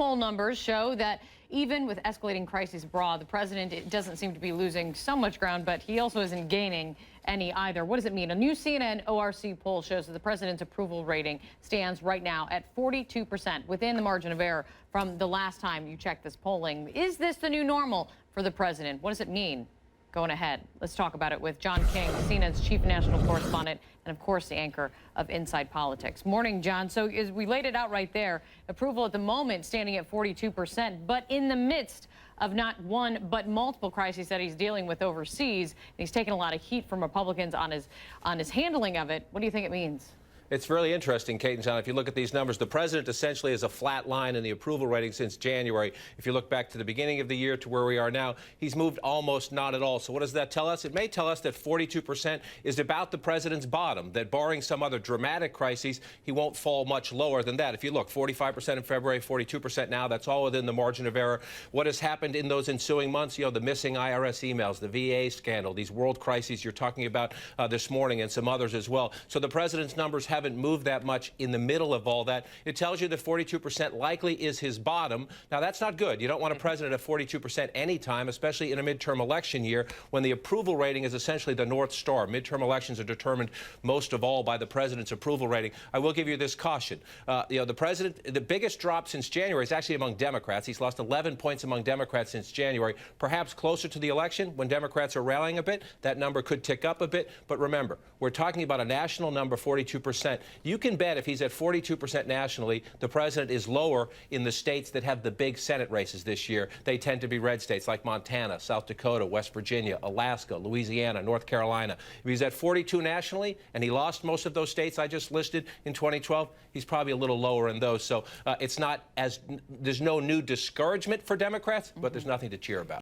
poll numbers show that even with escalating crises abroad, the president doesn't seem to be losing so much ground, but he also isn't gaining any either. What does it mean? A new CNN ORC poll shows that the president's approval rating stands right now at 42%, within the margin of error from the last time you checked this polling. Is this the new normal for the president? What does it mean going ahead? Let's talk about it with John King, CNN's chief national correspondent, and of course the anchor of Inside Politics. Morning, John. So as we laid it out right there, approval at the moment standing at 42%, but in the midst of not one but multiple crises that he's dealing with overseas, and he's taken a lot of heat from Republicans on his handling of it. What do you think it means? It's really interesting, Kate and John. If you look at these numbers, the president essentially is a flat line in the approval rating since January. If you look back to the beginning of the year to where we are now, he's moved almost not at all. So what does that tell us? It may tell us that 42% is about the president's bottom, that barring some other dramatic crises, he won't fall much lower than that. If you look, 45% in February, 42% now, that's all within the margin of error. What has happened in those ensuing months? You know, the missing IRS emails, the VA scandal, these world crises you're talking about this morning, and some others as well. So the president's numbers haven't moved that much in the middle of all that. It tells you that 42% likely is his bottom. Now, that's not good. You don't want a president at 42% anytime, especially in a midterm election year when the approval rating is essentially the North Star. Midterm elections are determined most of all by the president's approval rating. I will give you this caution. The biggest drop since January is actually among Democrats. He's lost 11 points among Democrats since January. Perhaps closer to the election, when Democrats are rallying a bit, that number could tick up a bit. But remember, we're talking about a national number, 42%. You can bet if he's at 42% nationally, the president is lower in the states that have the big Senate races this year. They tend to be red states like Montana, South Dakota, West Virginia, Alaska, Louisiana, North Carolina. If he's at 42 nationally and he lost most of those states I just listed in 2012, he's probably a little lower in those. So it's not as, there's no new discouragement for Democrats, but there's nothing to cheer about.